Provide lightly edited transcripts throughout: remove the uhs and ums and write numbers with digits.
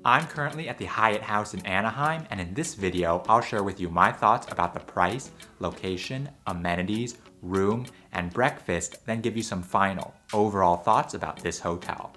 I'm currently at the Hyatt House in Anaheim, and in this video, I'll share with you my thoughts about the price, location, amenities, room, and breakfast, then give you some final, overall thoughts about this hotel.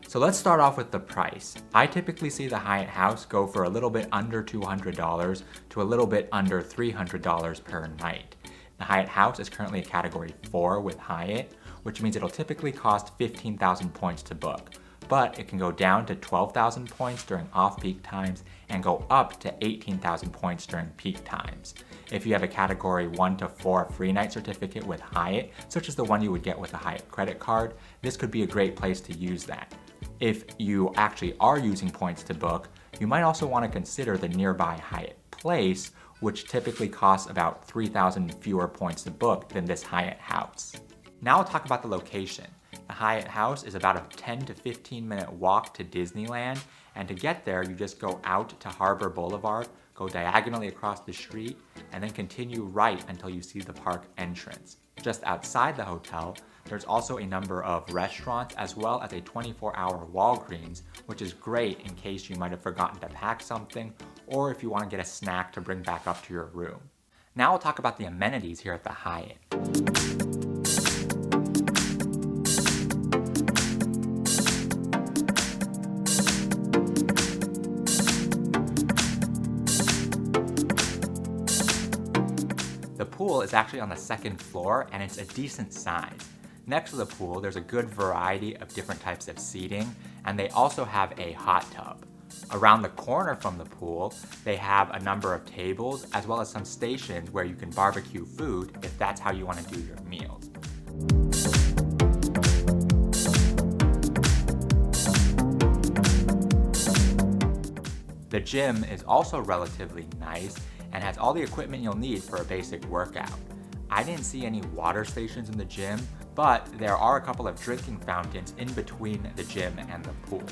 So let's start off with the price. I typically see the Hyatt House go for a little bit under $200 to a little bit under $300 per night. The Hyatt House is currently a category 4 with Hyatt, which means it'll typically cost 15,000 points to book. But it can go down to 12,000 points during off-peak times and go up to 18,000 points during peak times. If you have a category 1 to 4 free night certificate with Hyatt, such as the one you would get with a Hyatt credit card, this could be a great place to use that. If you actually are using points to book, you might also want to consider the nearby Hyatt Place, which typically costs about 3,000 fewer points to book than this Hyatt House. Now I'll talk about the location. The Hyatt House is about a 10 to 15 minute walk to Disneyland, and to get there you just go out to Harbor Boulevard, go diagonally across the street, and then continue right until you see the park entrance. Just outside the hotel, there's also a number of restaurants as well as a 24-hour Walgreens, which is great in case you might have forgotten to pack something or if you want to get a snack to bring back up to your room. Now we'll talk about the amenities here at the Hyatt. The pool is actually on the second floor and it's a decent size. Next to the pool, there's a good variety of different types of seating, and they also have a hot tub. Around the corner from the pool, they have a number of tables as well as some stations where you can barbecue food if that's how you want to do your meals. The gym is also relatively nice and has all the equipment you'll need for a basic workout. I didn't see any water stations in the gym, but there are a couple of drinking fountains in between the gym and the pool.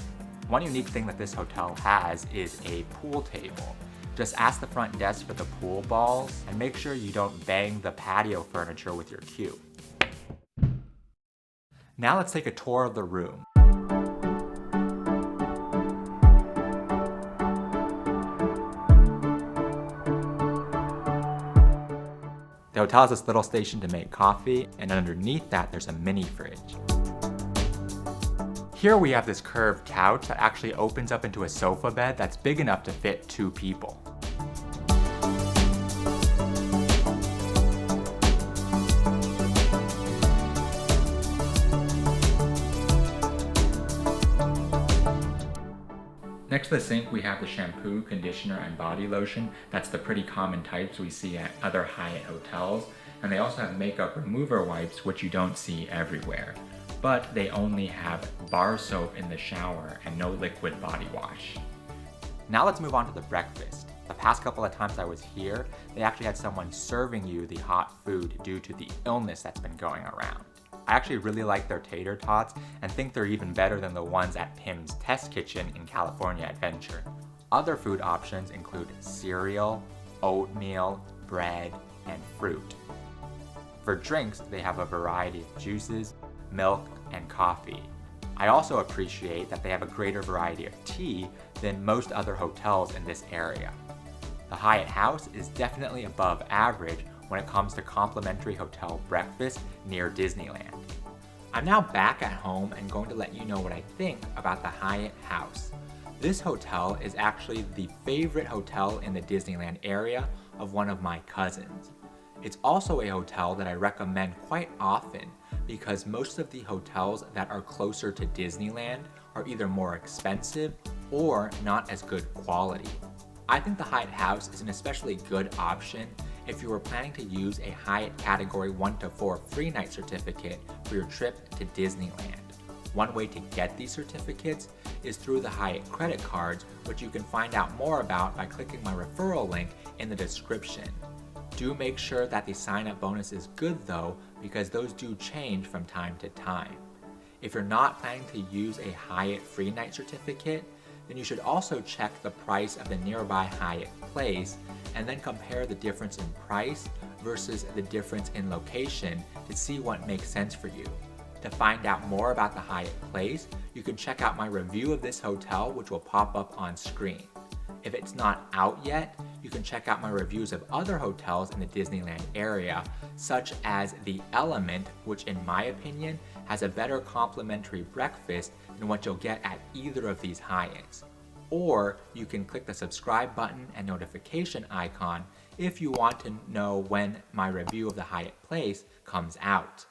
One unique thing that this hotel has is a pool table. Just ask the front desk for the pool balls and make sure you don't bang the patio furniture with your cue. Now let's take a tour of the room. The hotel has this little station to make coffee, and underneath that there's a mini fridge. Here we have this curved couch that actually opens up into a sofa bed that's big enough to fit 2 people. Next to the sink, we have the shampoo, conditioner, and body lotion. That's the pretty common types we see at other Hyatt hotels. And they also have makeup remover wipes, which you don't see everywhere. But they only have bar soap in the shower and no liquid body wash. Now let's move on to the breakfast. The past couple of times I was here, they actually had someone serving you the hot food due to the illness that's been going around. I actually really like their tater tots and think they're even better than the ones at Pim's Test Kitchen in California Adventure. Other food options include cereal, oatmeal, bread, and fruit. For drinks, they have a variety of juices, milk, and coffee. I also appreciate that they have a greater variety of tea than most other hotels in this area. The Hyatt House is definitely above average when it comes to complimentary hotel breakfast near Disneyland. I'm now back at home and going to let you know what I think about the Hyatt House. This hotel is actually the favorite hotel in the Disneyland area of one of my cousins. It's also a hotel that I recommend quite often because most of the hotels that are closer to Disneyland are either more expensive or not as good quality. I think the Hyatt House is an especially good option if you were planning to use a Hyatt Category 1 to 4 free night certificate for your trip to Disneyland. One way to get these certificates is through the Hyatt credit cards, which you can find out more about by clicking my referral link in the description. Do make sure that the sign-up bonus is good though, because those do change from time to time. If you're not planning to use a Hyatt free night certificate, then you should also check the price of the nearby Hyatt Place and then compare the difference in price versus the difference in location to see what makes sense for you. To find out more about the Hyatt Place, you can check out my review of this hotel, which will pop up on screen. If it's not out yet, you can check out my reviews of other hotels in the Disneyland area, such as the Element, which in my opinion has a better complimentary breakfast than what you'll get at either of these Hyatts. Or you can click the subscribe button and notification icon if you want to know when my review of the Hyatt Place comes out.